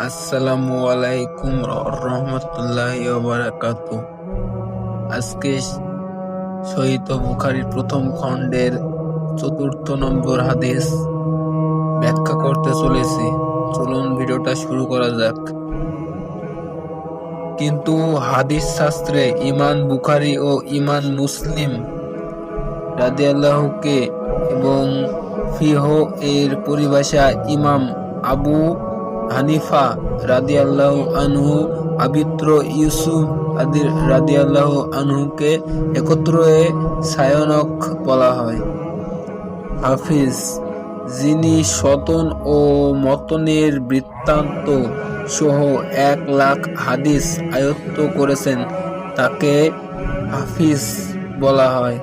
আসসালামু আলাইকুম রহমতুল্লাহি ওয়া বারাকাতুহু। আজকে সহিহ বুখারীর প্রথম খণ্ডের ৪র্থ নম্বর হাদিস ব্যাখ্যা করতে চলেছি। চলুন ভিডিওটা শুরু করা যাক। কিন্তু হাদিস শাস্ত্রে ইমাম বুখারী ও ইমাম মুসলিম রাদিয়াল্লাহুকে এবং ফিকহ এর পরিভাষা ইমাম আবু হানিফা রাদিয়াল্লাহু আনহু পবিত্র ইউসুফ রাদিয়াল্লাহু আনহুকে একত্রে সায়নক বলা হয়। হাফিজ, যিনি সতন ও মতনের বৃত্তান্ত সহ ১,০০,০০০ হাদিস আয়ত্ত করেছেন, তাকে হাফিজ বলা হয়।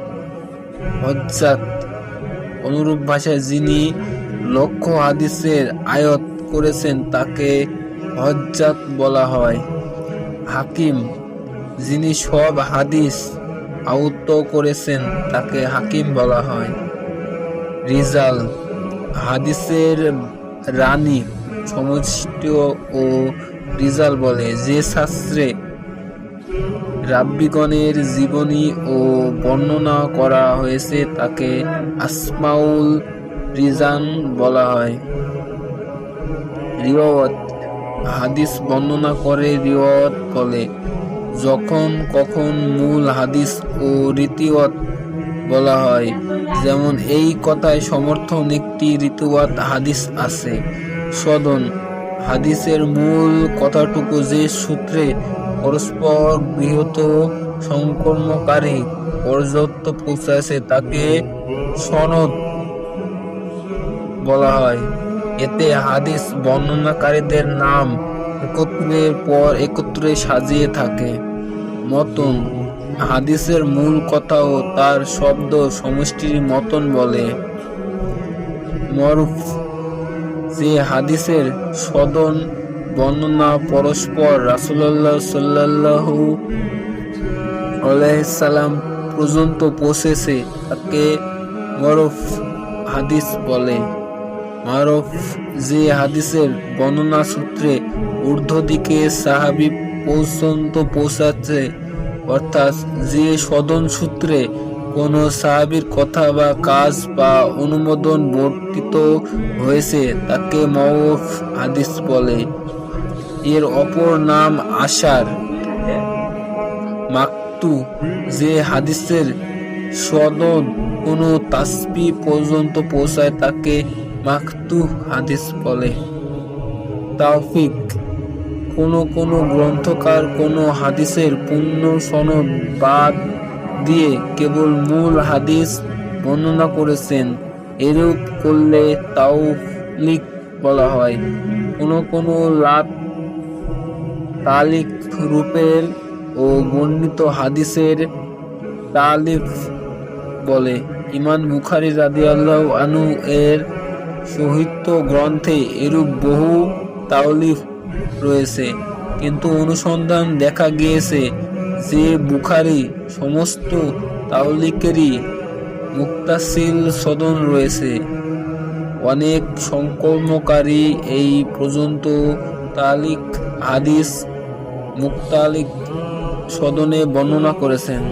হুজ্জাত, অনুরূপ ভাষায় যিনি লক্ষ হাদিসের আয়ত্ত করেছেন তাকে হুজ্জাত বলা হয়। হাকিম, যিনি সব হাদিস আয়ত্ত করেছেন তাকে হাকিম বলা হয়। রিজাল, হাদিসের রানী সমষ্টি ও রিজাল বলে। যে শাস্ত্রে রাব্বিগণের জীবনী ও বর্ণনা করা হয়েছে তাকে আসমাউল রিজাল বলা হয়। রিওয়ায়াত, হাদিস বর্ণনা করে রিওয়ায়াত বলে। যখন কখন মূল হাদিস ও রীতিওয়াত বলা হয়, যেমন এই কথায় সমর্থন একটি রীতিওয়াত হাদিস আছে। সদন, হাদিসের মূল কথাটুকু যে সূত্রে পরস্পর গৃহীত সংকর্মকারী পর্যন্ত পৌঁছাছে তাকে সনদ বলা হয়। এতে হাদিস বর্ণনাকারীদের নাম একত্রের পর একত্রে সাজিয়ে থাকে। মতন, হাদিসের মূল কথা ও তার শব্দ সমষ্টির মতন বলে। মরফ, যে হাদিসের সদন বর্ণনা পরস্পর রাসূলুল্লাহ সাল্লাল্লাহু আলাইহি সাল্লাম পর্যন্ত পৌঁছেছে তাকে মরফ হাদিস বলে। মারুফ, যে হাদিসের বর্ণনা সূত্রে ঊর্ধ্ব দিকে সাহাবী পর্যন্ত পৌঁছাচ্ছে, অর্থাৎ যে সদন সূত্রে কোনো সাহাবীর কথা বা কাজ বা অনুমোদন বর্ণিত হয়েছে তাকে মারুফ হাদিস বলে। এর অপর নাম আশার। মাকতু, যে হাদিসের সনদ কোনো তাসবি পর্যন্ত পৌঁছায় তাকে মাকতু হাদিস বলে। তাওফিক, কোনো গ্রন্থকার কোনো হাদিসের পূর্ণ সনদ বাদ দিয়ে কেবল মূল হাদিস বর্ণনা করেছেন, এরূপ করলে তাওলিক বলা হয়। কোনো তালিক রূপের ও বর্ণিত হাদিসের তালিফ বলে। ইমাম বুখারী রাদিয়াল্লাহু আনহু এর সহিহ গ্রন্থে এরূপ বহু তাওলিফ রয়েছে, কিন্তু অনুসন্ধান দেখা গিয়েছে যে বুখারী সমস্ত তাওলিকেরই মুত্তাসিল সনদ রয়েছে। অনেক সংকলনকারী এই পর্যন্ত তালিক হাদিস মুত্তালিক সনদে বর্ণনা করেছেন।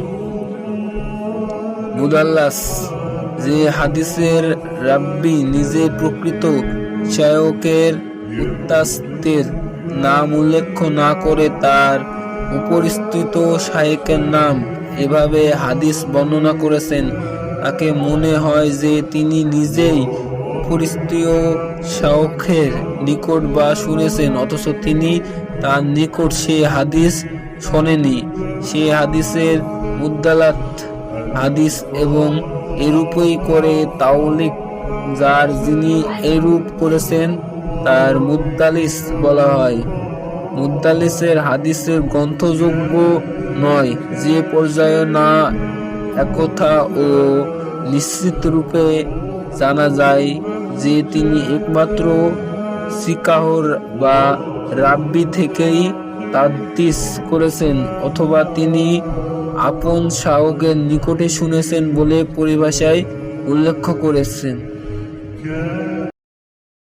মুদাল্লাস, যে হাদিসের রাব্বি নিজে প্রকৃত শায়খের উস্তাদের নাম উল্লেখ না করে তার উপরিস্থিত শায়খের নাম এভাবে হাদিস বর্ণনা করেছেন, তাকে মনে হয় যে তিনি নিজেই উপরিস্থিত শায়খের নিকট বা শুনেছেন, অথচ তিনি তার নিকট সে হাদিস শোনেনি। সে হাদিসের মুদাল্লাস হাদিস এবং এরূপই করে তাওলিক, যার যিনি এরূপ করেছেন তার মুদ্দালিস বলা হয়। মুদ্দালিসের হাদিসের গ্রহণযোগ্য নয় যে পর্যায়ে না একথা ও নিশ্চিত রূপে জানা যায় যে তিনি একমাত্র সিকাহর বা রাব্বি থেকেই তাদলিস করেছেন, অথবা তিনি আপন শায়খের নিকটে শুনেছেন বলে পরিভাষায় উল্লেখ করেছেন।